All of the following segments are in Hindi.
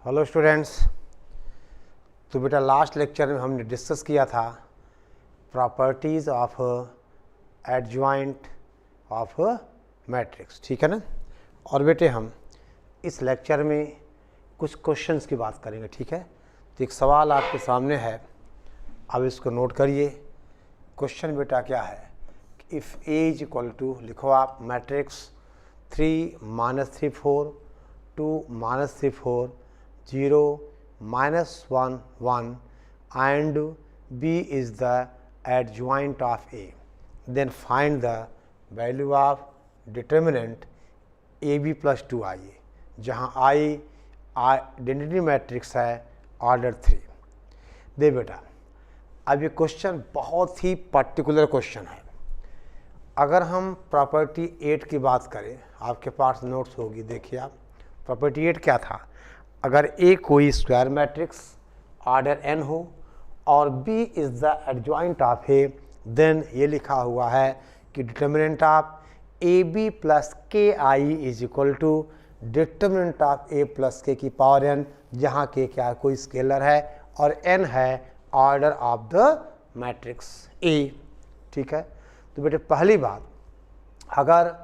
Hello students. तो बेटा लास्ट लेक्चर में हमने डिस्कस किया था properties of adjoint of matrix, ठीक है ना। और बेटे हम इस लेक्चर में कुछ क्वेश्चंस की बात करेंगे, ठीक है। तो एक सवाल आपके सामने है, अब इसको नोट करिए। क्वेश्चन बेटा क्या है, if A is equal to, लिखो आप, matrix 3 - 3 4 2 - 3 4 0 -1 1 and B is the adjoint of A, then find the value of determinant AB plus 2IA, जहाँ I आइडेंटिटी मैट्रिक्स है ऑर्डर 3। दे बेटा, अब ये क्वेश्चन बहुत ही पर्टिकुलर क्वेश्चन है। अगर हम प्रॉपर्टी 8 की बात करें, आपके पास नोट्स होगी, देखिए आप। प्रॉपर्टी 8 क्या था, अगर ए कोई स्क्वायर मैट्रिक्स ऑर्डर n हो और b is the adjoint of A, then ये लिखा हुआ है कि determinant of A B plus K I is equal to determinant of A plus K की पावर n, जहाँ के क्या कोई स्केलर है और n है order of the matrix A, ठीक है। तो बेटे पहली बात, अगर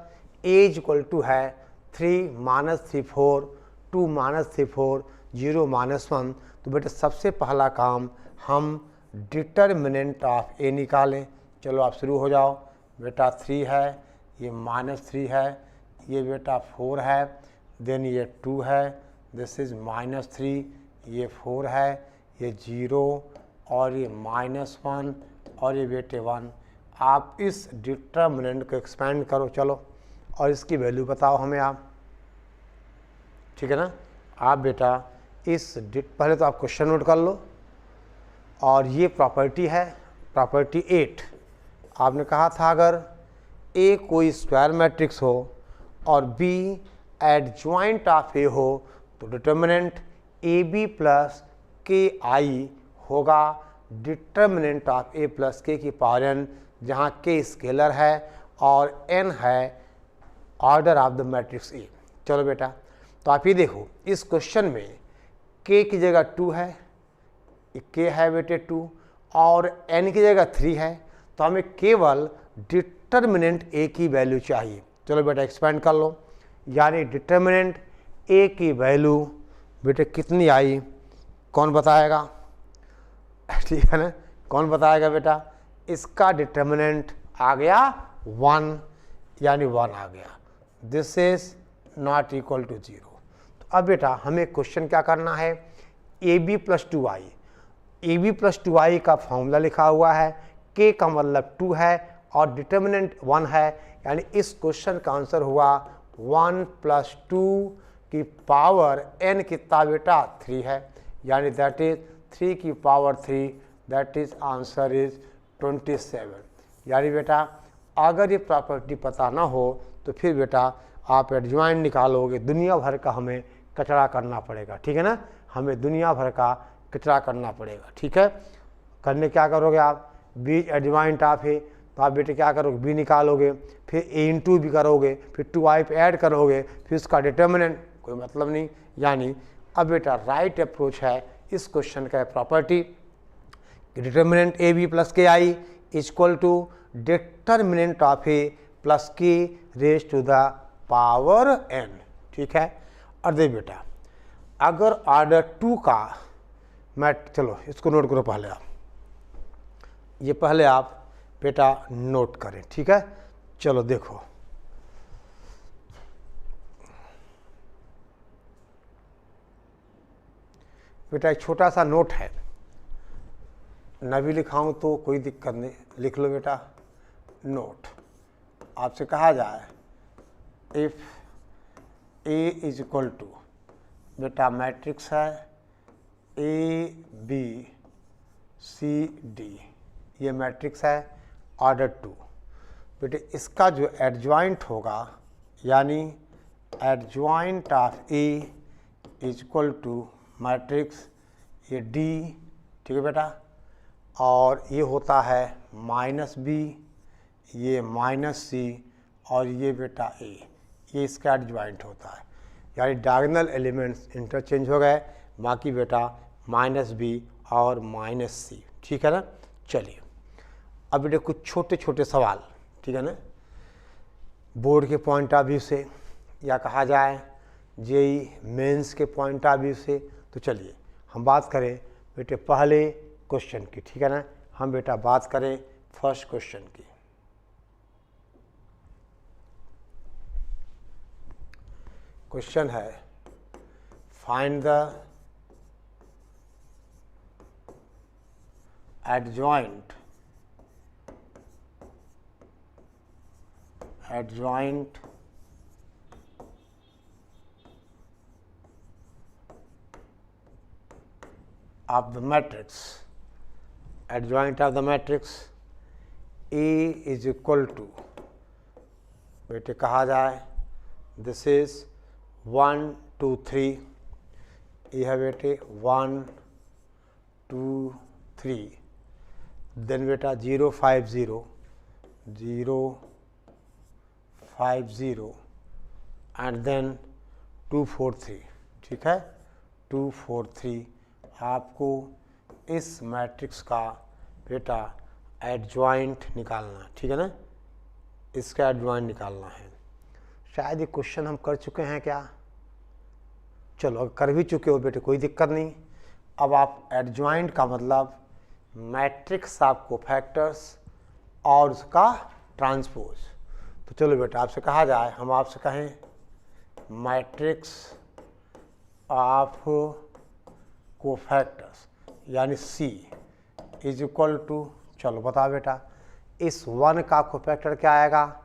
ए इज इक्वल टू है 3 - 3 4 2 - 3 4 0 -1, तो बेटे सबसे पहला काम हम डिटर्मिनेंट ऑफ ए निकालें। चलो आप शुरू हो जाओ। बेटा 3 है, ये -3 है, ये बेटा 4 है, देन ये 2 है, दिस इज़ -3, ये 4 है, ये 0 और ये -1 और ये बेटे 1। आप इस डिटर्मिनेंट को एक्सपेंड करो, चलो, और इसकी वैल्यू बताओ हमें आप, ठीक है ना। आप बेटा पहले तो आप क्वेश्चन नोट कर लो, और ये प्रॉपर्टी है, प्रॉपर्टी 8। आपने कहा था अगर ए कोई स्क्वायर मैट्रिक्स हो और बी एडजॉइंट ऑफ ए हो, तो determinant A B plus K आई होगा determinant of A plus K की पावर n, जहाँ के स्केलर है और n है order of the matrix A. चलो बेटा, तो आप ये देखो, इस क्वेश्चन में k की जगह 2 है, k है बेटे 2, और n की जगह 3 है, तो हमें केवल डिटर्मिनेंट a की वैल्यू चाहिए। चलो बेटा एक्सपेंड कर लो, यानी डिटर्मिनेंट a की वैल्यू बेटे कितनी आई, कौन बताएगा? ठीक है ना, कौन बताएगा बेटा? इसका डिटर्मिनेंट आ गया 1, यानी 1 आ गया। This is not equal to 0। तो अब बेटा हमें क्वेश्चन क्या करना है, A B plus 2i। A B plus 2i का फॉर्मूला लिखा हुआ है, k का मतलब 2 है और डिटर्मिनेंट 1 है, यानी इस क्वेश्चन का आंसर हुआ 1 + 2 की पावर n कितना बेटा 3 है, यानी दैट इज 3 की power 3, that is answer is 27। यानी बेटा अगर ये प्रॉपर्टी पता ना हो तो फिर बेटा आप एडजॉइंट निकालोगे, दुनिया भर का हमें कचरा करना पड़ेगा, ठीक है ना। हमें दुनिया भर का कचरा करना पड़ेगा, ठीक है। करने क्या करोगे आप, बी एडजॉइंट ऑफ ए, तो आप बेटे क्या करोगे, बी निकालोगे, फिर ए इंटू भी करोगे, फिर 2i पे ऐड करोगे, फिर उसका डिटर्मिनेंट, कोई मतलब नहीं। यानी अब बेटा राइट अप्रोच है इस क्वेश्चन का property, determinant A B plus K I equal to determinant of A plus K raise to the power n, ठीक है। और दे बेटा अगर ऑर्डर 2 का चलो इसको नोट करो पहले आप, ये पहले आप बेटा नोट करें, ठीक है। चलो देखो, बेटा एक छोटा सा नोट है, न भी लिखाऊं तो कोई दिक्कत नहीं, लिख लो बेटा। नोट आपसे कहा जाए if A is equal to, बेटा मैट्रिक्स है ए बी सी डी, ये मैट्रिक्स है ऑर्डर 2। बेटे इसका जो एडजॉइंट होगा, यानी adjoint of A is equal to matrix ये डी, ठीक है बेटा, और ये होता है -b, ये -c और ये बेटा a, ये इसका एडजॉइंट होता है। यानी डायगोनल एलिमेंट्स इंटरचेंज हो गए, बाकी बेटा माइनस बी और माइनस सी, ठीक है ना। चलिए अब बेटे कुछ छोटे छोटे सवाल, ठीक है ना, बोर्ड के पॉइंट ऑफ व्यू से या कहा जाए जेई मेंस के पॉइंट ऑफ व्यू से। तो चलिए हम बात करें बेटे पहले क्वेश्चन की, ठीक है ना। हम बेटा बात करें फर्स्ट क्वेश्चन की। क्वेश्चन है find the adjoint of the matrix, adjoint of the matrix A is equal to, बेटे कहा जाए this is 1 2 3, यह है बेटे 1 2 3, देन बेटा 0 5 0 0 5 0 एंड देन 2 4 3, ठीक है 2 4 3। आपको इस मैट्रिक्स का बेटा एडजॉइंट निकालना है, ठीक है ना, इसका एडजॉइंट निकालना है। शायद ये क्वेश्चन हम कर चुके हैं क्या, चलो अगर कर भी चुके हो बेटे कोई दिक्कत नहीं। अब आप एडजॉइंट का मतलब मैट्रिक्स ऑफ कोफैक्टर्स और उसका ट्रांसपोज। तो चलो बेटा आपसे कहा जाए, हम आपसे कहें मैट्रिक्स ऑफ कोफैक्टर्स यानी C इज इक्वल टू, चलो बताओ बेटा इस 1 का कोफैक्टर क्या आएगा,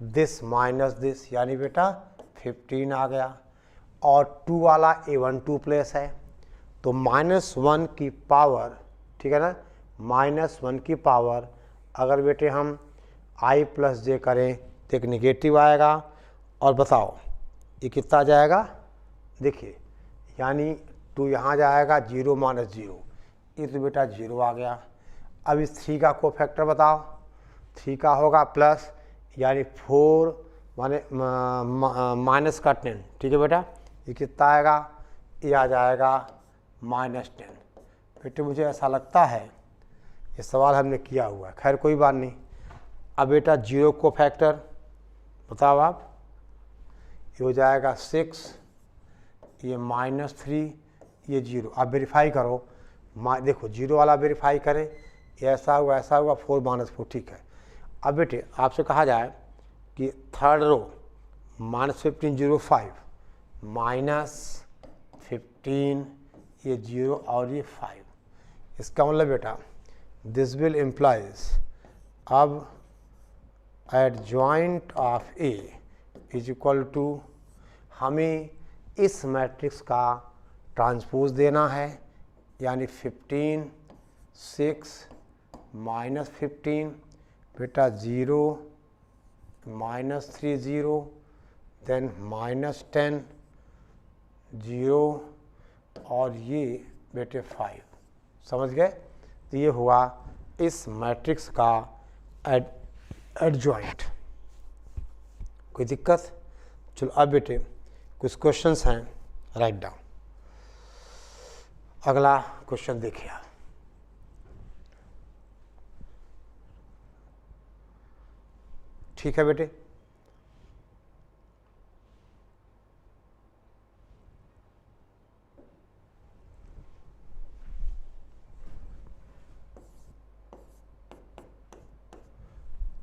दिस माइनस दिस, यानी बेटा 15 आ गया। और 2 वाला A12 प्लेस है तो -1 की पावर, ठीक है ना, -1 की पावर अगर बेटे हम i प्लस जे करें तो एक निगेटिव आएगा। और बताओ ये कितना जाएगा, देखिए यानी 2 यहाँ जाएगा 0 माइनस 0, ये तो बेटा 0 आ गया। अब इस 3 का कोफैक्टर बताओ, 3 का होगा प्लस यानी 4 माने माइनस का 10, ठीक है बेटा, ये कितना आएगा, ये आ जाएगा -10। बेटे मुझे ऐसा लगता है ये सवाल हमने किया हुआ है, खैर कोई बात नहीं। अब बेटा 0 को फैक्टर बताओ आप, ये हो जाएगा 6, ये -3, ये 0। आप वेरीफाई करो, देखो 0 वाला वेरीफाई करें, ये ऐसा हुआ 4 -4, ठीक है। अब बेटे आपसे कहा जाए कि थर्ड रो -15 0 5 -15 ये 0 और ये 5, इसका मतलब बेटा दिस विल इम्प्लाइज अब adjoint of A is equal to, हमें इस मैट्रिक्स का ट्रांसपोज देना है यानी 15 6 -15 बेटा 0 -3 0 देन -10 0 और ये बेटे 5, समझ गए। तो ये हुआ इस मैट्रिक्स का एडजॉइंट। कोई दिक्कत, चलो अब बेटे कुछ क्वेश्चंस हैं, राइट डाउन। अगला क्वेश्चन देखिए आप, ठीक है बेटे।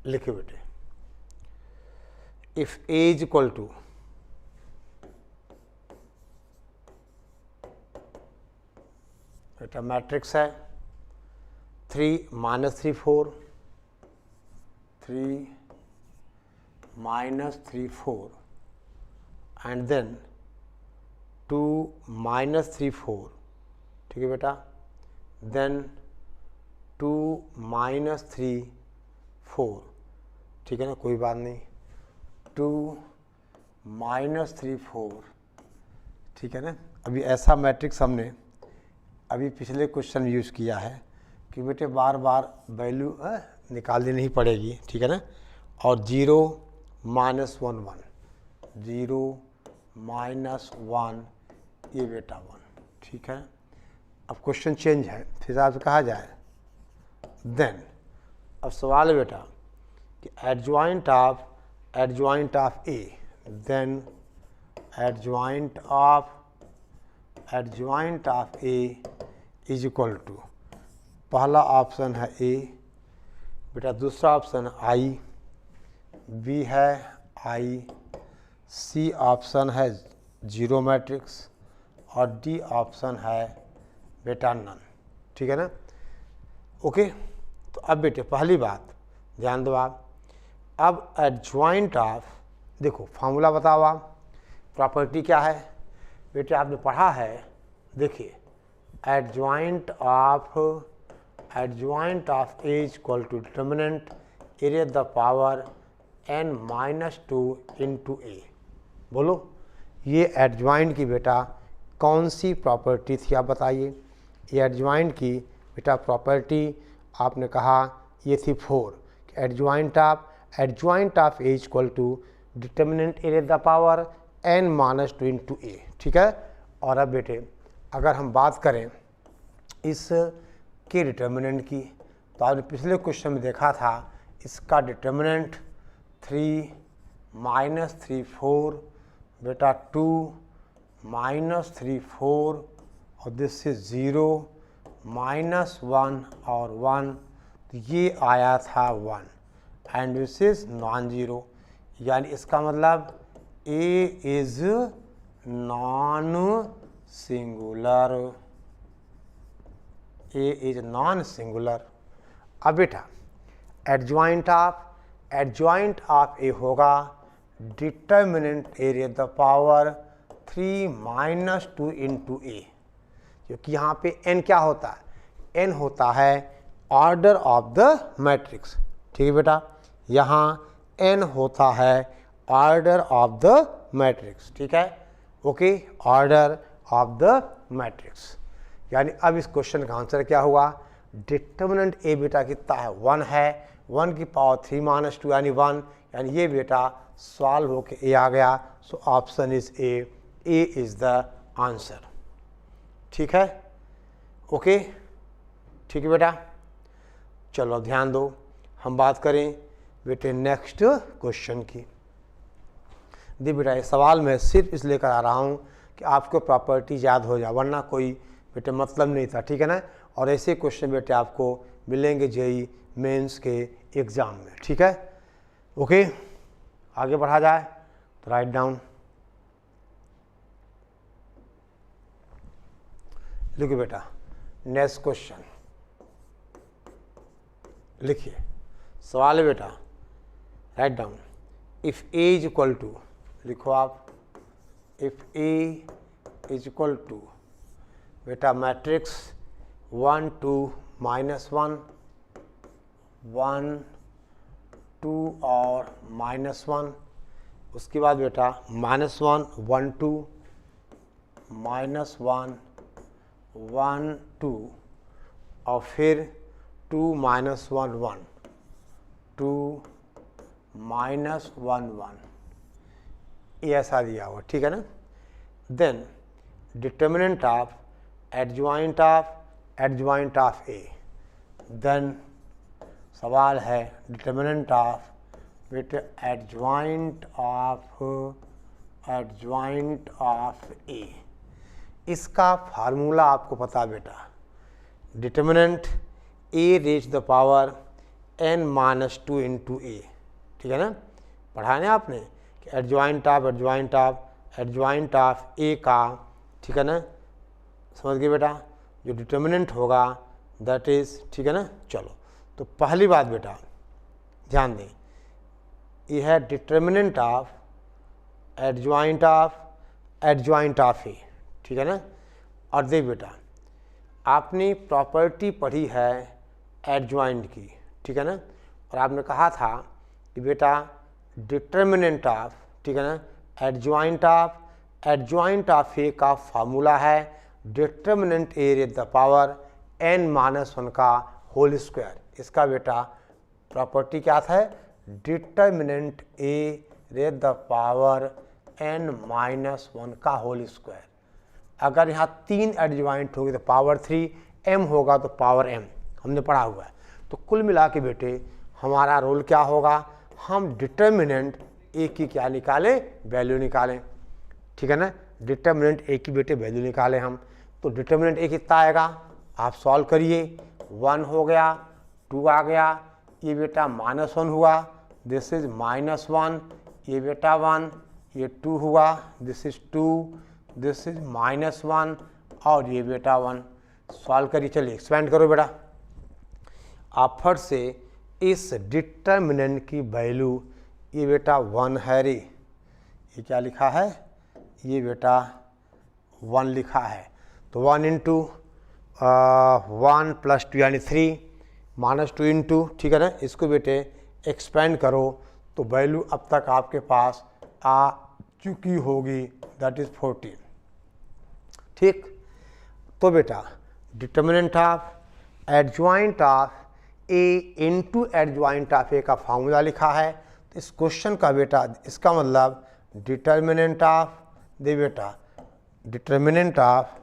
लिखिए बेटे, if A is equal to बेटा मैट्रिक्स है 3 -3 4 3 -3 4 एंड देन 2 -3 4, ठीक है बेटा, देन 2 -3 4, ठीक है ना, कोई बात नहीं, 2 -3 4, ठीक है ना। अभी ऐसा मैट्रिक्स हमने अभी पिछले क्वेश्चन यूज़ किया है कि बेटे बार बार वैल्यू निकालनी नहीं पड़ेगी, ठीक है ना। और 0 -1 1 0 -1 ये बेटा 1, ठीक है। अब क्वेश्चन चेंज है, फिर आपसे कहा जाए देन, अब सवाल है बेटा कि adjoint of A, then adjoint of A is equal to, पहला ऑप्शन है ए बेटा, दूसरा ऑप्शन है आई, बी है आई, सी ऑप्शन है जीरो मैट्रिक्स और डी ऑप्शन है बेटा नन। ठीक है ना। ओके, तो अब बेटे पहली बात ध्यान दो आप, अब एडजॉइंट ऑफ, देखो फार्मूला बताओ आप, प्रॉपर्टी क्या है बेटे, आपने पढ़ा है, देखिए adjoint of A equal to determinant A raise the power n-2 into A. बोलो ये एडजॉइंट की बेटा कौन सी प्रॉपर्टी थी आप बताइए। ये एडजॉइंट की बेटा प्रॉपर्टी आपने कहा ये थी 4, adjoint of A equal to determinant A raise the power n-2 into A. ठीक है। और अब बेटे अगर हम बात करें इस के डिटर्मिनेंट की, तो आपने पिछले क्वेश्चन में देखा था इसका डिटर्मिनेंट 3 -3 4 बेटा 2 -3 4 और दिस इज 0 -1 और 1, तो ये आया था 1 and this is non zero, यानी इसका मतलब A is non singular, A is non singular. अब बेटा एडजॉइंट ऑफ ए होगा determinant A raise the power 3 - 2 into A, क्योंकि यहाँ पे n क्या होता है, n होता है ऑर्डर ऑफ द मैट्रिक्स। ठीक है बेटा, यहाँ n होता है ऑर्डर ऑफ द मैट्रिक्स। ठीक है, okay, order of the matrix, यानी अब इस क्वेश्चन का आंसर क्या हुआ, डिटर्मिनेंट ए बेटा कितना है 1 है, 1 की पावर 3 - 2 यानी 1, यानी ये बेटा सॉल्व होके ए आ गया। So option is a is the answer. ठीक है, ओके, ठीक है बेटा। चलो ध्यान दो, हम बात करें बेटे नेक्स्ट क्वेश्चन की। दी बेटा ये सवाल मैं सिर्फ इसलिए करा रहा हूँ कि आपको प्रॉपर्टी याद हो जाए, वरना कोई बेटे मतलब नहीं था। ठीक है ना। और ऐसे क्वेश्चन बेटे आपको मिलेंगे जेई मेंस के एग्ज़ाम में। ठीक है, ओके, आगे बढ़ा जाए तो राइट डाउन, लिखिए बेटा नेक्स्ट क्वेश्चन, लिखिए सवाल है बेटा, write down, if A is equal to, लिखो आप, if A is equal to बेटा मैट्रिक्स 1 2 -1 1 2 और -1, उसके बाद बेटा -1 1 2 -1 1 2 और फिर 2 -1 1 2 -1 1, ये ऐसा दिया हुआ। ठीक है ना। Then determinant of adjoint of A, then सवाल है डिटर्मिनेंट ऑफ बेटे एडजॉइंट ऑफ ए। इसका फार्मूला आपको पता बेटा, determinant A raise the power n-2 into A. ठीक है ना, पढ़ा है आपने कि एडजॉइंट ऑफ ए का, ठीक है ना, समझ गए बेटा, जो डिटर्मिनेंट होगा दैट इज़, ठीक है ना। चलो तो पहली बात बेटा ध्यान दें, ये है determinant of adjoint of A. ठीक है ना। और देख बेटा आपने प्रॉपर्टी पढ़ी है एडजॉइंट की, ठीक है ना, और आपने कहा था कि बेटा डिटर्मिनेंट ऑफ, ठीक है ना, एडजॉइंट ऑफ ए का फार्मूला है determinant A raise the power n-1 का होल स्क्वायर। इसका बेटा प्रॉपर्टी क्या था, determinant A raise the power n-1 का होल स्क्वायर। अगर यहाँ 3 एडजॉइंट होगी तो पावर 3, m होगा तो पावर m, हमने पढ़ा हुआ है। तो कुल मिला के बेटे हमारा रोल क्या होगा, हम डिटर्मिनेंट a की क्या निकालें, वैल्यू निकालें। ठीक है ना, डिटर्मिनेंट a की बेटे वैल्यू निकालें हम। तो डिटर्मिनेंट a कितना आएगा, आप सॉल्व करिए। 1 हो गया, 2 आ गया, ये बेटा -1 हुआ, दिस इज -1, ये बेटा 1, ये 2 हुआ, दिस इज 2, दिस इज -1 और ये बेटा 1। सॉल्व करिए, चलिए एक्सपेंड करो बेटा। आप फट से इस डिटर्मिनेंट की वैल्यू, ये बेटा 1 है रे, ये क्या लिखा है, ये बेटा 1 लिखा है। तो 1 इंटू 1 + 2 यानी 3 -2 इंटू, ठीक है ना, इसको बेटे एक्सपेंड करो तो वैल्यू अब तक आपके पास आ चुकी होगी, दैट इज 14। ठीक, तो बेटा determinant of adjoint of A into adjoint of A का फार्मूला लिखा है। तो इस क्वेश्चन का बेटा इसका मतलब डिटर्मिनेंट ऑफ, दे बेटा डिटर्मिनेंट ऑफ,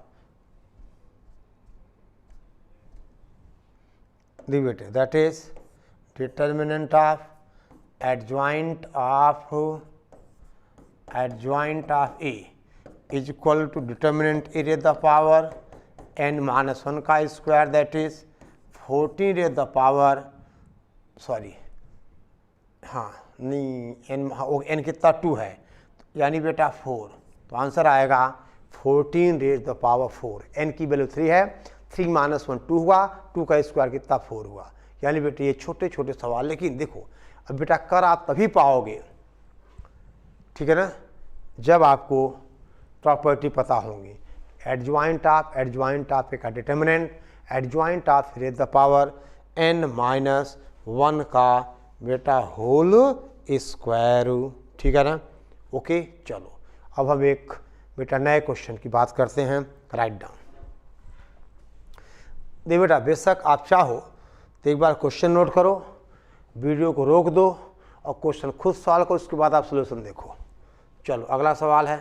दे बेटे that is determinant of adjoint of A is equal to determinant A raise the power n-1 का square, that is 14 raise the power, sorry हाँ नहीं n कितना 2 है, यानी बेटा 4। तो आंसर आएगा 14 रेज़ द पावर 4। n की वैल्यू 3 है, 3 - 1 2 हुआ, 2 का स्क्वायर कितना 4 हुआ। यानी बेटे ये छोटे छोटे सवाल, लेकिन देखो अब बेटा कर आप तभी पाओगे, ठीक है ना, जब आपको प्रॉपर्टी पता होंगी। एडजॉइंट ऑफ ए का determinant, adjoint of raise the power n-1 का बेटा होल स्क्वायर, ठीक है ना। ओके, चलो अब हम एक बेटा नए क्वेश्चन की बात करते हैं। Write down. देखिए बेटा, बेशक आप चाहो तो एक बार क्वेश्चन नोट करो, वीडियो को रोक दो और क्वेश्चन खुद सॉल्व करो, उसके बाद आप सॉल्यूशन देखो। चलो अगला सवाल है,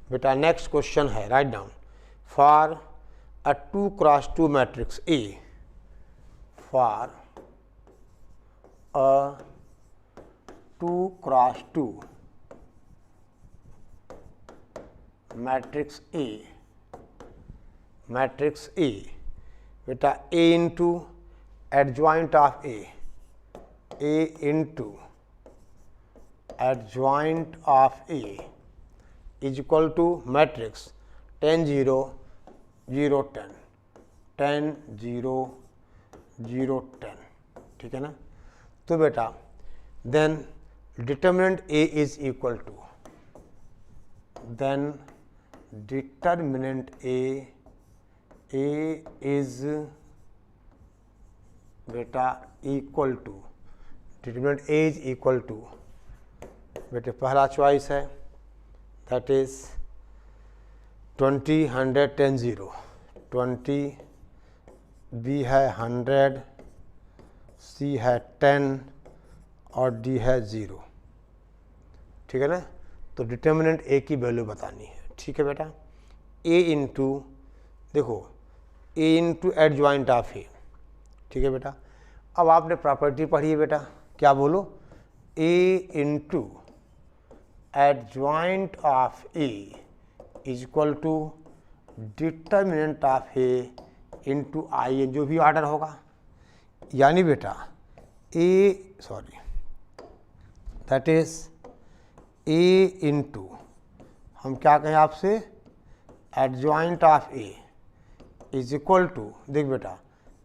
बेटा नेक्स्ट क्वेश्चन है, write down. For a 2x2 matrix A, for a 2x2 matrix A, बेटा A into adjoint of A into adjoint of A is equal to matrix 10 0 0 10 10 0 0 10, ठीक है ना। तो बेटा then determinant A is equal to, then determinant A is बेटा equal to, determinant A is equal to, बेटे पहला चॉइस है दैट इज 20 100 10 0, 20 बी है 100, सी है 10 और डी है 0, ठीक है ना। तो डिटर्मिनेंट ए की वैल्यू बतानी है, ठीक है बेटा। ए इंटू, देखो ए इंटू एडजॉइंट ऑफ ए, ठीक है बेटा। अब आपने प्रॉपर्टी पढ़ी है बेटा, क्या बोलो, A into adjoint of A is equal to determinant of A into I N, जो भी ऑर्डर होगा। यानी बेटा दैट इज ए इंटू, हम क्या कहें आपसे, adjoint of A is equal to, देख बेटा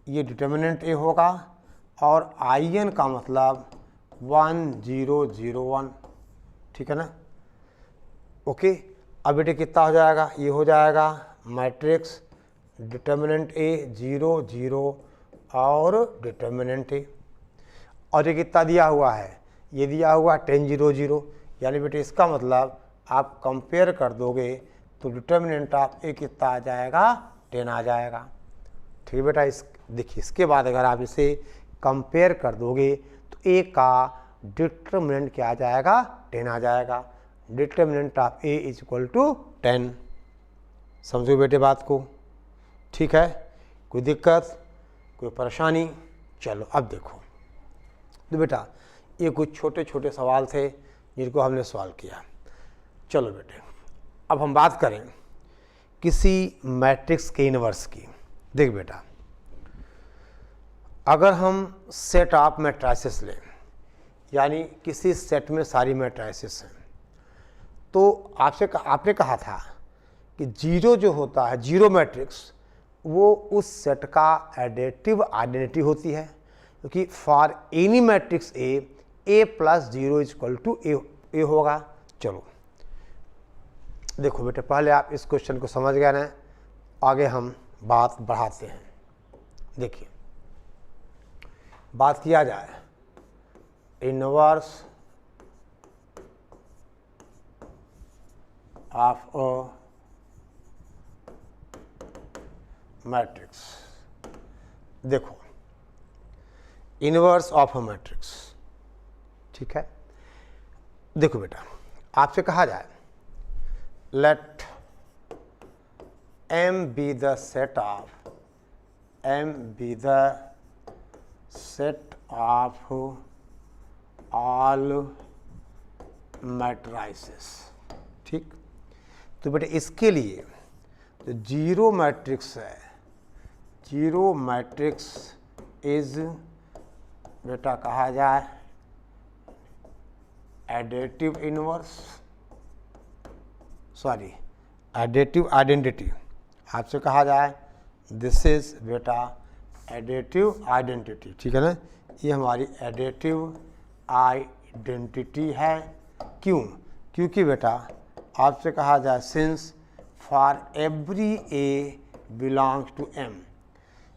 ये डिटर्मिनेंट ए होगा और आई एन का मतलब 1 0 0 1, ठीक है ना। ओके, अब बेटे कितना हो जाएगा, ये हो जाएगा मैट्रिक्स डिटर्मिनेंट ए 0 0 और डिटर्मिनेंट ए, और ये कितना दिया हुआ है, ये दिया हुआ 10 0 0। यानी बेटे इसका मतलब आप कंपेयर कर दोगे तो डिटर्मिनेंट ऑफ ए कितना आ जाएगा, 10 आ जाएगा, ठीक है बेटा। देखिए इसके बाद अगर आप इसे कंपेयर कर दोगे तो ए का डिटर्मिनेंट क्या आ जाएगा, 10 आ जाएगा। Determinant of A is equal to 10। समझो बेटे बात को, ठीक है, कोई दिक्कत, कोई परेशानी? चलो अब देखो, तो बेटा ये कुछ छोटे छोटे सवाल थे जिनको हमने सॉल्व किया। चलो बेटे अब हम बात करें किसी मैट्रिक्स के इनवर्स की। देख बेटा, अगर हम सेट ऑफ मैट्रिसेस लें, यानी किसी सेट में सारी मैट्रिसेस हैं, तो आपने कहा था कि जीरो जो होता है, जीरो मैट्रिक्स, वो उस सेट का एडिटिव आइडेंटिटी होती है, क्योंकि for any matrix A plus zero is equal to A होगा। चलो देखो बेटे, पहले आप इस क्वेश्चन को समझ गए ना, आगे हम बात बढ़ाते हैं। देखिए, बात किया जाए इनवर्स ऑफ अ मैट्रिक्स। देखो, इनवर्स ऑफ अ मैट्रिक्स, ठीक है। देखो बेटा, आपसे कहा जाए late M be the set of all matrices, ठीक। तो बेटा इसके लिए जो जीरो मैट्रिक्स है, जीरो मैट्रिक्स इज बेटा कहा जाए additive inverse, sorry additive identity. आपसे कहा जाए दिस इज बेटा एडिटिव आइडेंटिटी, ठीक है ना। ये हमारी एडिटिव आइडेंटिटी है। क्यों? क्योंकि बेटा आपसे कहा जाए since for every A belongs to M,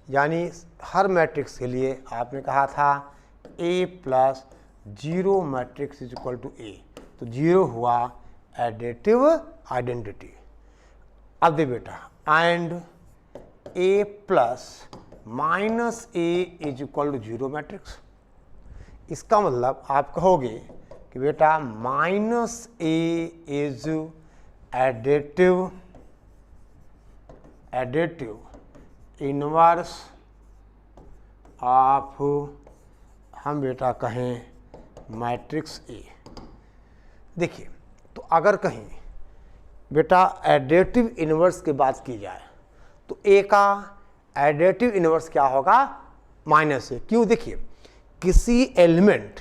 यानी हर मैट्रिक्स के लिए आपने कहा था A plus zero matrix is equal to A, तो जीरो हुआ एडिटिव आइडेंटिटी। अब दे बेटा, and A plus minus A is equal to zero matrix. इसका मतलब आप कहोगे कि बेटा minus A is additive inverse of, हम बेटा कहें मैट्रिक्स ए। देखिए, तो अगर कहीं बेटा एडिटिव इनवर्स की बात की जाए तो ए का एडिटिव इनवर्स क्या होगा? माइनस ए। क्यों? देखिए, किसी एलिमेंट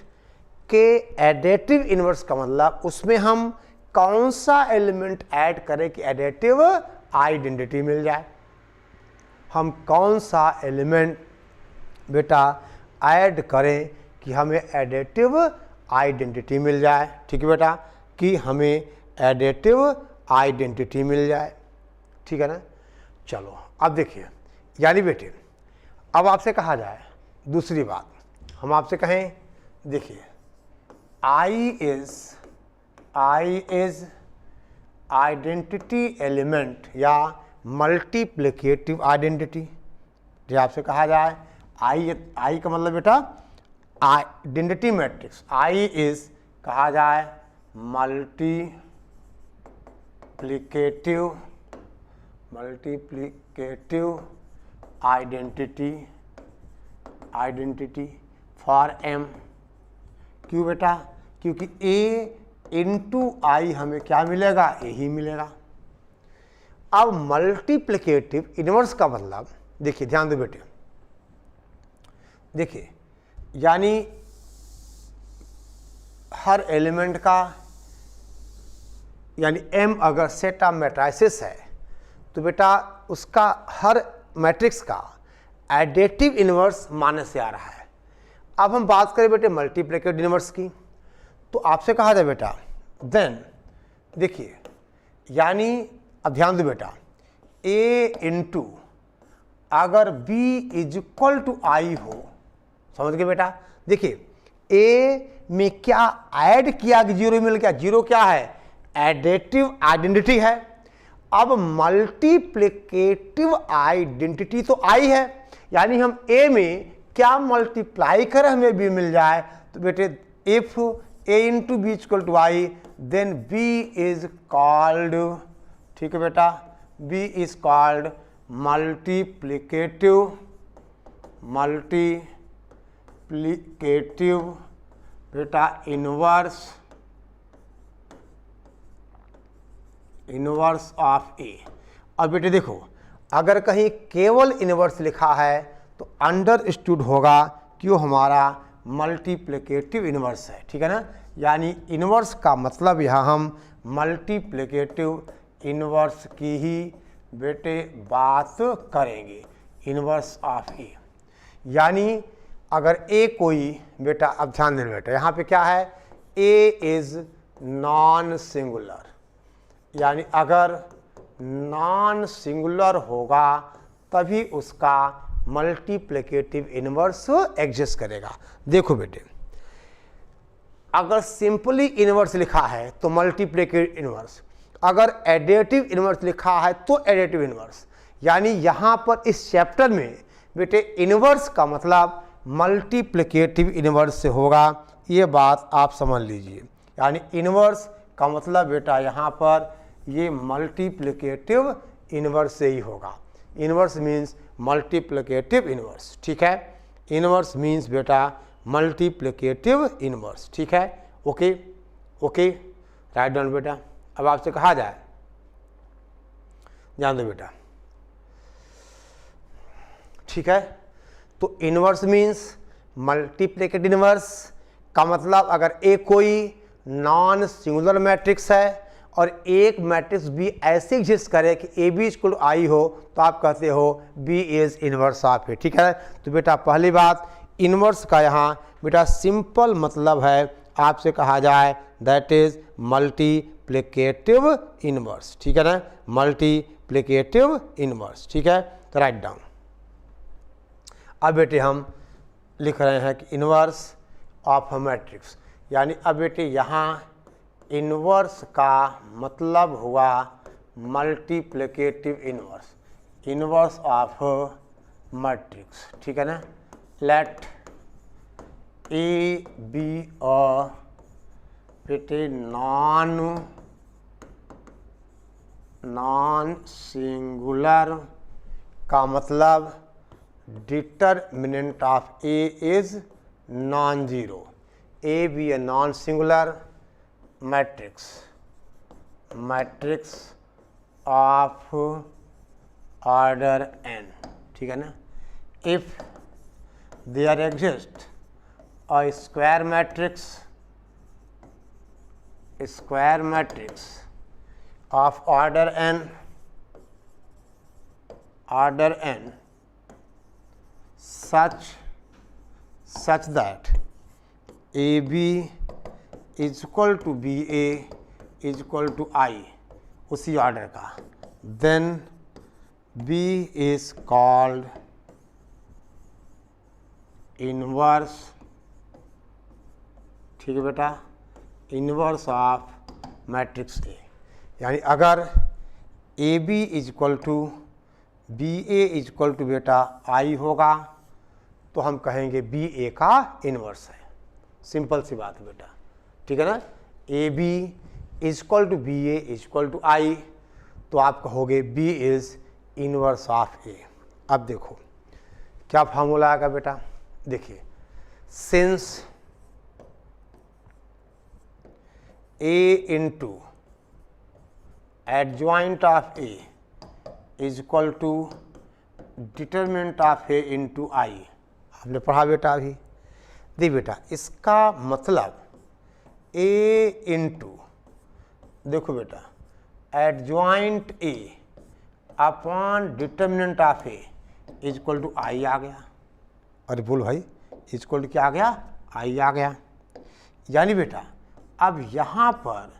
के एडिटिव इनवर्स का मतलब उसमें हम कौन सा एलिमेंट ऐड करें कि एडिटिव आइडेंटिटी मिल जाए। हम कौन सा एलिमेंट बेटा ऐड करें कि हमें एडिटिव आइडेंटिटी मिल जाए, ठीक है बेटा, कि हमें एडिटिव आइडेंटिटी मिल जाए, ठीक है ना। चलो अब देखिए, यानी बेटे अब आपसे कहा जाए दूसरी बात, हम आपसे कहें देखिए आई इज आइडेंटिटी एलिमेंट या मल्टीप्लिकेटिव आइडेंटिटी। जो आपसे कहा जाए आई का मतलब बेटा आइडेंटिटी मैट्रिक्स, आई इज कहा जाए मल्टीप्लिकेटिव आइडेंटिटी फॉर एम। क्यों बेटा? क्योंकि ए इंटू आई हमें क्या मिलेगा? ए ही मिलेगा। अब मल्टीप्लिकेटिव इनवर्स का मतलब देखिए, ध्यान दो बेटे, देखिए यानी हर एलिमेंट का, यानी m अगर सेट ऑफ मैट्रिसेस है तो बेटा उसका हर मैट्रिक्स का एडिटिव इनवर्स माइनस से आ रहा है। अब हम बात करें बेटे मल्टीप्लिकेटिव इनवर्स की, तो आपसे कहा जाए बेटा देन देखिए, यानी अब ध्यान दो बेटा, a इंटू अगर b इज इक्वल टू आई हो, समझ गए बेटा। देखिए a में क्या ऐड किया कि जीरो मिल गया, जीरो क्या है? एडिटिव आइडेंटिटी है। अब मल्टीप्लिकेटिव आइडेंटिटी तो आई है, यानी हम a में क्या मल्टीप्लाई करें हमें b मिल जाए, तो बेटे if a into B equal to I then b is called, ठीक है बेटा, b इज कॉल्ड मल्टीप्लिकेटिव बेटा इनवर्स ऑफ ए। अब बेटे देखो, अगर कहीं केवल इनवर्स लिखा है तो अंडरस्टूड होगा कि वो हमारा मल्टीप्लिकेटिव इनवर्स है, ठीक है ना। यानी इनवर्स का मतलब यहाँ हम मल्टीप्लिकेटिव इनवर्स की ही बेटे बात करेंगे, इनवर्स ऑफ ए। यानी अगर ए कोई बेटा, अब ध्यान देना बेटा, यहाँ पे क्या है, ए इज नॉन सिंगुलर, यानी अगर नॉन सिंगुलर होगा तभी उसका मल्टीप्लिकेटिव इनवर्स एग्जिस्ट करेगा। देखो बेटे, अगर सिंपली इनवर्स लिखा है तो मल्टीप्लिकेटिव इनवर्स, अगर एडिटिव इनवर्स लिखा है तो एडिटिव इनवर्स। यानी यहाँ पर इस चैप्टर में बेटे इनवर्स का मतलब मल्टीप्लिकेटिव इनवर्स से होगा, ये बात आप समझ लीजिए। यानी इनवर्स का मतलब बेटा यहाँ पर ये मल्टीप्लिकेटिव इनवर्स से ही होगा। इनवर्स मीन्स मल्टीप्लिकेटिव इनवर्स, ठीक है। इनवर्स मीन्स बेटा मल्टीप्लिकेटिव इनवर्स, ठीक है। ओके ओके, राइट डाउन बेटा। अब आपसे कहा जाए, ध्यान दो बेटा, ठीक है। तो इनवर्स मीन्स मल्टीप्लिकेटिव इनवर्स का मतलब अगर ए कोई नॉन सिंगुलर मैट्रिक्स है और एक मैट्रिक्स बी ऐसे एग्जिस्ट करे कि ए बी इक्वल टू आई हो तो आप कहते हो B is inverse of A, ठीक है। तो बेटा पहली बात, इनवर्स का यहाँ बेटा सिंपल मतलब है, आपसे कहा जाए दैट इज मल्टीप्लिकेटिव इनवर्स, ठीक है ना, मल्टीप्लिकेटिव इनवर्स, ठीक है। तो राइट डाउन। अब बेटे हम लिख रहे हैं कि इनवर्स ऑफ अ मैट्रिक्स, यानी अब बेटे यहाँ इनवर्स का मतलब हुआ multiplicative inverse, inverse of matrix, ठीक है ना। लेट ए बी अ बेटे नॉन सिंगुलर का मतलब determinant of A is non zero, A B A non singular matrix of order n, ठीक है ना। If there exist a square matrix of order n such that AB is equal to B A is equal to I, उसी ऑर्डर का, then B is called inverse, ठीक है बेटा, इनवर्स ऑफ मैट्रिक्स ए। यानी अगर A B is equal to B A is equal to बेटा आई होगा तो हम कहेंगे बी ए का इनवर्स है। सिंपल सी बात है बेटा, ठीक है ना। A B is equal to B A is equal to I तो आप कहोगे B is inverse of A. अब देखो क्या फार्मूला आएगा बेटा, देखिए, since A into adjoint of A is equal to determinant of A into I, आपने पढ़ा बेटा अभी। देख बेटा, इसका मतलब ए इंटू, देखो बेटा, adjoint A upon determinant of A is equal to I आ गया। अरे बोल भाई, इज इक्वल टू क्या आ गया, आई आ गया। यानी बेटा अब यहाँ पर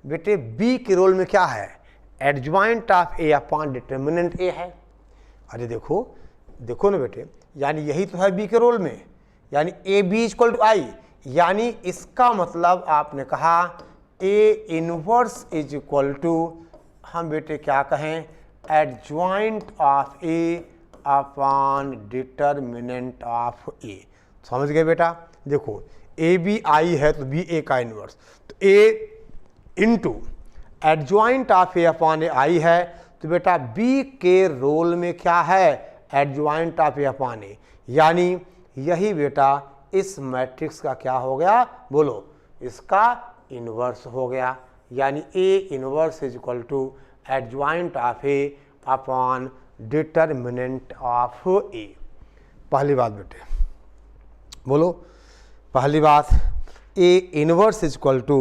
बेटे बी के रोल में क्या है, adjoint of A upon determinant A है। अरे देखो देखो ना बेटे, यानी यही तो है बी के रोल में, यानी A B is equal to I, यानी इसका मतलब आपने कहा A inverse is equal to, हम बेटे क्या कहें, adjoint of A upon determinant of A. समझ गए बेटा। देखो ए बी आई है तो बी ए का इन्वर्स, तो A into adjoint of A upon A I है, तो बेटा बी के रोल में क्या है, adjoint of A upon A, यानी यही बेटा इस मैट्रिक्स का क्या हो गया, बोलो, इसका इन्वर्स हो गया, यानी A inverse is equal to adjoint of A upon determinant of A. पहली बात बेटे बोलो, पहली बात A inverse is equal to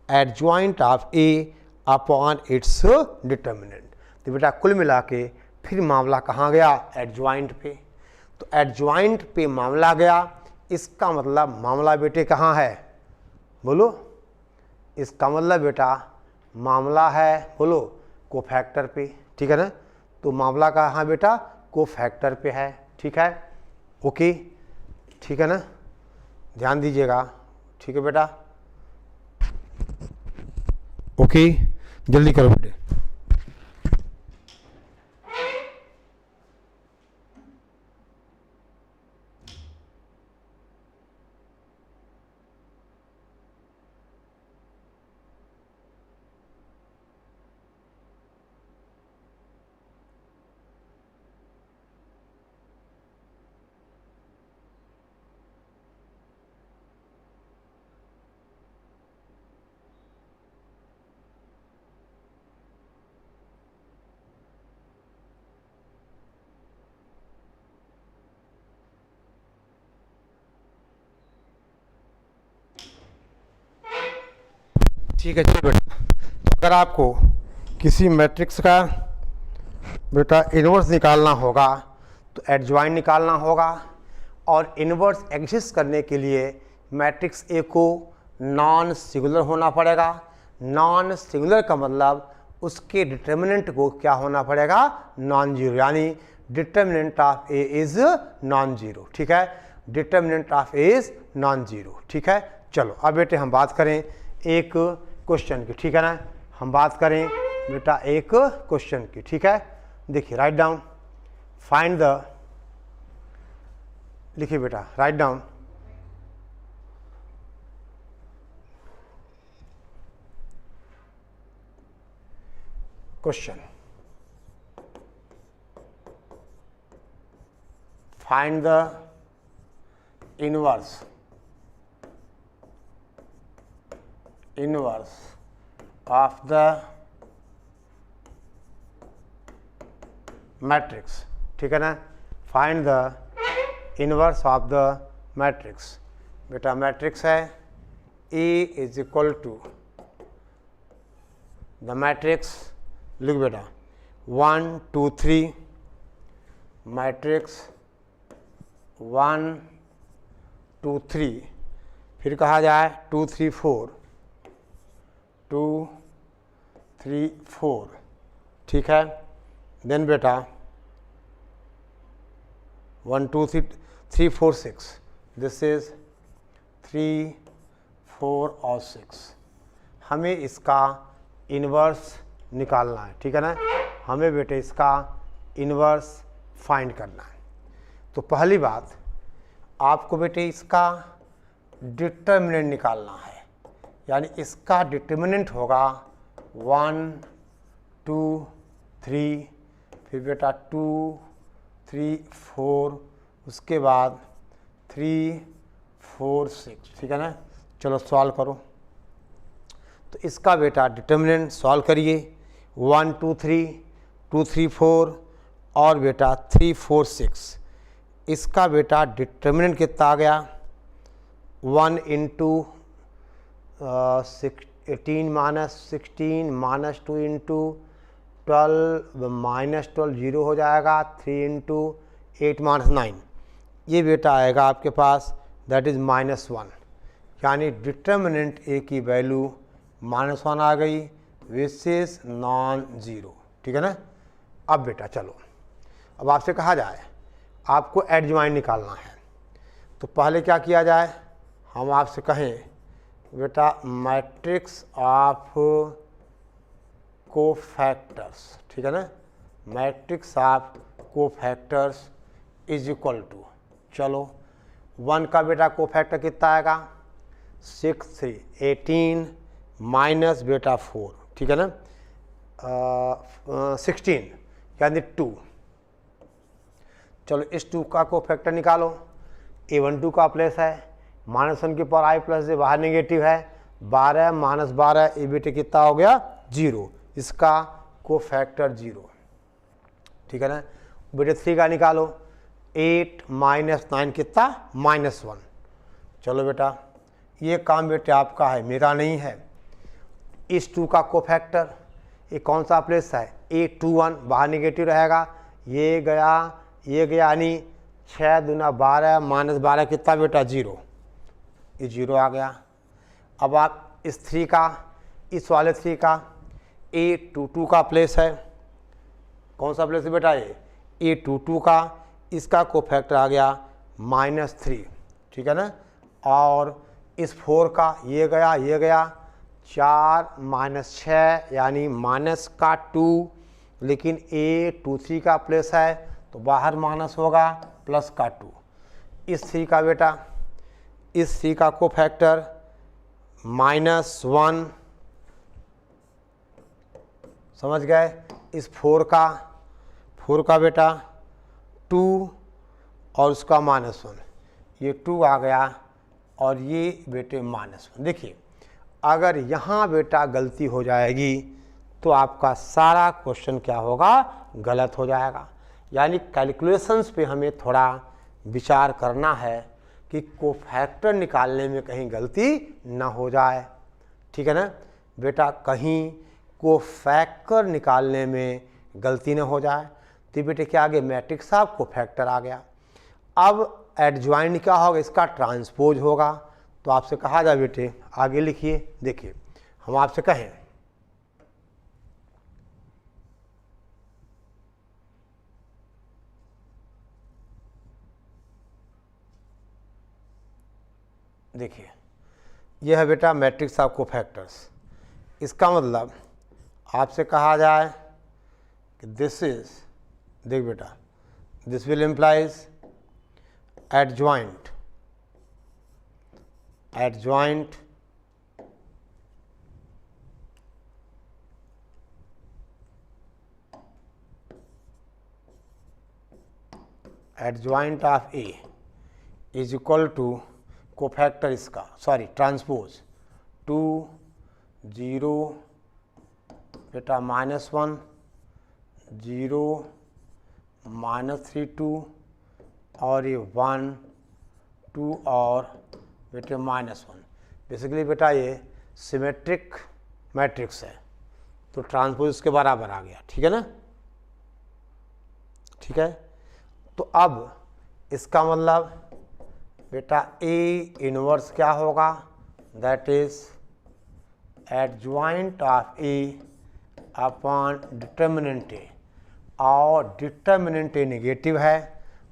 adjoint of A upon its determinant. तो बेटा कुल मिला के फिर मामला कहाँ गया, एडजॉइंट पे, तो एडजॉइंट पे मामला गया, इसका मतलब मामला बेटे कहाँ है, बोलो, इसका मतलब बेटा मामला है, बोलो, कोफैक्टर पे, ठीक है ना, तो मामला कहाँ बेटा, कोफैक्टर पे है, ठीक है, ओके, ठीक है ना, ध्यान दीजिएगा, ठीक है बेटा, ओके, जल्दी करो बेटे। ठीक है, चलो बेटा, तो अगर आपको किसी मैट्रिक्स का बेटा इन्वर्स निकालना होगा तो एडजॉइंट निकालना होगा, और इन्वर्स एग्जिस्ट करने के लिए मैट्रिक्स ए को नॉन सिंगुलर होना पड़ेगा। नॉन सिंगुलर का मतलब उसके डिटर्मिनेंट को क्या होना पड़ेगा, नॉन जीरो, यानी determinant of A is non zero, ठीक है, determinant of A is non zero, ठीक है। चलो अब बेटे हम बात करें एक क्वेश्चन की, ठीक है ना, हम बात करें बेटा एक क्वेश्चन की, ठीक है। देखिए राइट डाउन, फाइंड द, लिखिए बेटा, write down question, find the inverse of the matrix, ठीक है ना, find the inverse of the matrix. बेटा मैट्रिक्स है A is equal to the matrix, लिख बेटा 1 2 3, मैट्रिक्स 1 2 3, फिर कहा जाए 2 3 4, 2 3 4, ठीक है। देन बेटा 1 2 3 4 6, दिस इज 3 4 और 6, हमें इसका इन्वर्स निकालना है, ठीक है ना, हमें बेटे इसका इन्वर्स फाइंड करना है। तो पहली बात आपको बेटे इसका डिटर्मिनेंट निकालना है, यानी इसका डिटर्मिनेंट होगा 1 2 3, फिर बेटा 2 3 4, उसके बाद 3 4 6, ठीक है ना। चलो सॉल्व करो, तो इसका बेटा डिटर्मिनेंट सॉल्व करिए, 1 2 3 2 3 4 और बेटा 3 4 6, इसका बेटा डिटर्मिनेंट कितना आ गया, 1 into 18 minus 16 minus 2 into 12 minus 12 zero हो जाएगा, 3 इंटू 8 माइनस 9, ये बेटा आएगा आपके पास, दैट इज़ -1, यानी डिटर्मिनेंट ए की वैल्यू -1 आ गई, विच इज नॉन ज़ीरो, ठीक है ना। अब बेटा चलो, अब आपसे कहा जाए आपको एडजॉइंट निकालना है, तो पहले क्या किया जाए, हम आपसे कहें बेटा मैट्रिक्स ऑफ कोफैक्टर्स, ठीक है ना, matrix of cofactors is equal to, चलो 1 का बेटा कोफैक्टर कितना आएगा, 6 3 18 माइनस बेटा 4, ठीक है ना, 16 यानी 2। चलो इस 2 का को फैक्टर निकालो। a12 का प्लेस है, -1 की पावर आई प्लस जे, बाहर नेगेटिव है, 12 माइनस 12 ये बेटे कितना हो गया 0, इसका को फैक्टर 0, ठीक है ना। बेटे 3 का निकालो, 8 माइनस 9 कितना -1। चलो बेटा ये काम बेटे आपका है, मेरा नहीं है। इस 2 का को फैक्टर ये कौन सा प्लेस है, a21, बाहर नेगेटिव रहेगा, ये गया यानी 6 दूना 12 माइनस 12 कितना बेटा 0, ये 0 आ गया। अब आप इस 3 का, इस वाले 3 का a22 का प्लेस है, कौन सा प्लेस है बेटा ये a22 का, इसका को फैक्टर आ गया -3, ठीक है ना। और इस 4 का ये गया 4 माइनस 6 यानी माइनस का 2, लेकिन a23 का प्लेस है तो बाहर माइनस होगा प्लस का 2। इस 3 का बेटा, इस 3 का को फैक्टर -1, समझ गए। इस 4 का बेटा 2 और उसका -1, ये 2 आ गया और ये बेटे -1। देखिए अगर यहाँ बेटा गलती हो जाएगी तो आपका सारा क्वेश्चन क्या होगा, गलत हो जाएगा। यानी कैलकुलेशंस पे हमें थोड़ा विचार करना है कि कोफैक्टर निकालने में कहीं गलती ना हो जाए, ठीक है ना बेटा, कहीं कोफैक्टर निकालने में गलती ना हो जाए। तो बेटे क्या आ गया, मैट्रिक्स ऑफ कोफैक्टर आ गया। अब एडजॉइंट क्या होगा, इसका ट्रांसपोज होगा। तो आपसे कहा जाए बेटे आगे लिखिए। देखिए हम आपसे कहें देखिए यह है बेटा मैट्रिक्स ऑफ कोफैक्टर्स। इसका मतलब आपसे कहा जाए कि दिस इज, देख बेटा, this will implies adjoint of A is equal to cofactor इसका, सॉरी ट्रांसपोज 2 0 बेटा -1 0 -3 2 और ये 1 2 और बेटे -1। बेसिकली बेटा ये सिमेट्रिक मैट्रिक्स है तो ट्रांसपोज इसके बराबर आ गया, ठीक है ना, ठीक है। तो अब इसका मतलब बेटा ए इनवर्स क्या होगा, that is adjoint of A upon determinant A, और डिटर्मिनेंट ए नेगेटिव है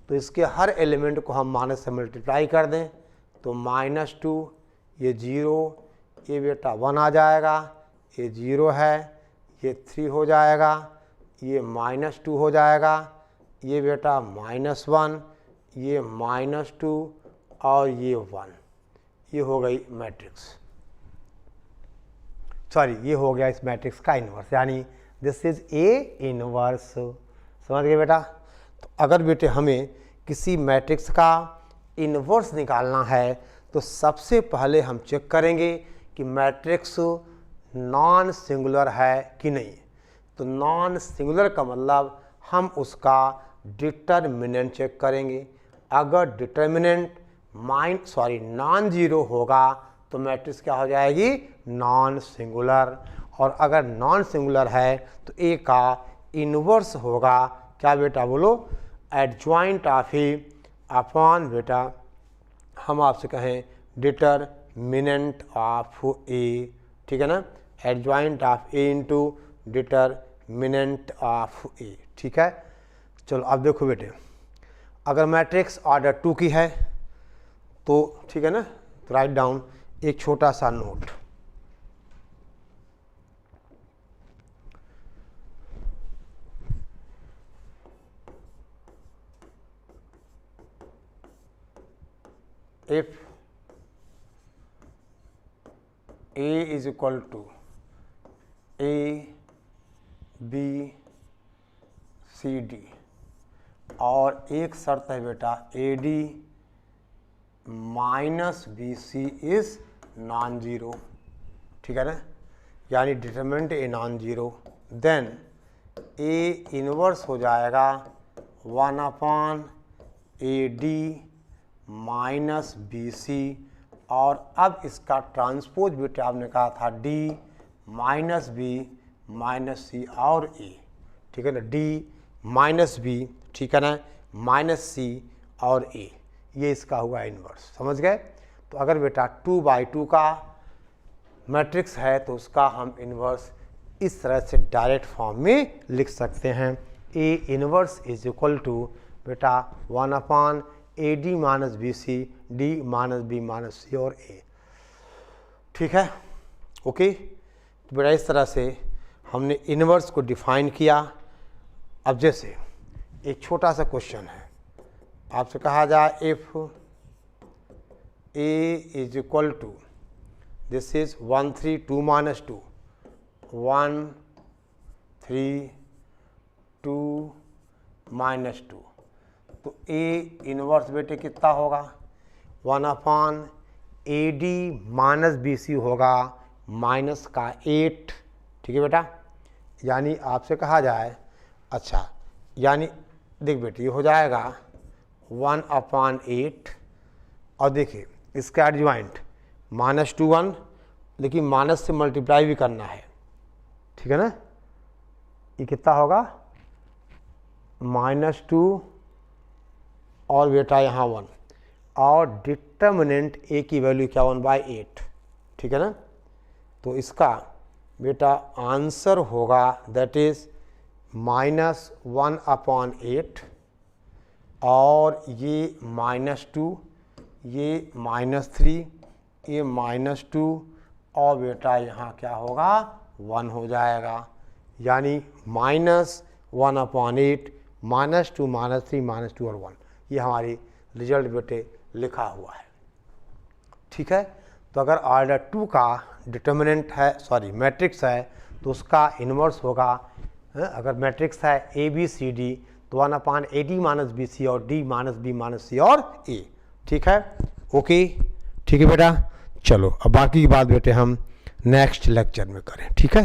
तो इसके हर एलिमेंट को हम माइनस से मल्टीप्लाई कर दें तो -2, ये 0, ये बेटा 1 आ जाएगा, ये 0 है, ये 3 हो जाएगा, ये -2 हो जाएगा, ये बेटा -1, ये -2 और ये 1, ये हो गई मैट्रिक्स, सॉरी ये हो गया इस मैट्रिक्स का इन्वर्स, यानी दिस इज ए इन्वर्स। समझ गए बेटा। तो अगर बेटे हमें किसी मैट्रिक्स का इन्वर्स निकालना है तो सबसे पहले हम चेक करेंगे कि मैट्रिक्स नॉन सिंगुलर है कि नहीं। तो नॉन सिंगुलर का मतलब हम उसका डिटर्मिनेंट चेक करेंगे। अगर डिटर्मिनेंट नॉन जीरो होगा तो मैट्रिक्स क्या हो जाएगी, नॉन सिंगुलर। और अगर नॉन सिंगुलर है तो ए का इन्वर्स होगा क्या बेटा बोलो, एडजॉइंट ऑफ ए अपॉन बेटा हम आपसे कहें डिटर्मिनेंट ऑफ ए, ठीक है ना, adjoint of A into determinant of A, ठीक है। चलो अब देखो बेटे, अगर मैट्रिक्स ऑर्डर 2 की है तो ठीक है ना, तो राइट डाउन एक छोटा सा नोट। If A is equal to A B C D, और एक शर्त है बेटा A D minus B C is non zero, ठीक है ना, यानी determinant A non zero, then A inverse हो जाएगा 1/AD माइनस बी सी, और अब इसका ट्रांसपोज बेटा आपने कहा था D minus B minus C और ए, ठीक है ना, डी माइनस बी, ठीक है ना, माइनस सी और ए, ये इसका हुआ इनवर्स, समझ गए। तो अगर बेटा 2/2 का मैट्रिक्स है तो उसका हम इनवर्स इस तरह से डायरेक्ट फॉर्म में लिख सकते हैं, A inverse is equal to बेटा 1/AD minus B C D minus B minus C और ए, ठीक है, ओके। तो बेटा इस तरह से हमने इनवर्स को डिफाइन किया। अब जैसे एक छोटा सा क्वेश्चन है, आपसे कहा जाए if A is equal to, this is 1 3 2 minus 2, 1 3 2 minus 2, तो ए इनवर्स बेटे कितना होगा 1/AD माइनस बी सी होगा माइनस का 8, ठीक है बेटा। यानी आपसे कहा जाए, अच्छा यानी देख बेटे ये हो जाएगा 1/8, और देखिए इसका एडजॉइंट -2 1, लेकिन माइनस से मल्टीप्लाई भी करना है, ठीक है ना, ये कितना होगा -2 और बेटा यहाँ 1, और डिटर्मिनेंट ए की वैल्यू क्या 1/8, ठीक है ना। तो इसका बेटा आंसर होगा दैट इज -1/8, और ये -2, ये -3, ये -2, और बेटा यहाँ क्या होगा 1 हो जाएगा, यानी -1/8 -2 -3 -2 और 1, ये हमारी रिजल्ट बेटे लिखा हुआ है, ठीक है। तो अगर ऑर्डर 2 का डिटर्मिनेंट है, सॉरी मैट्रिक्स है, तो उसका इन्वर्स होगा, अगर मैट्रिक्स है ए बी सी डी तो 1/AD माइनस बी सी और D minus B minus C और ए, ठीक है, ओके, ठीक है बेटा। चलो अब बाकी की बात बेटे हम नेक्स्ट लेक्चर में करें, ठीक है।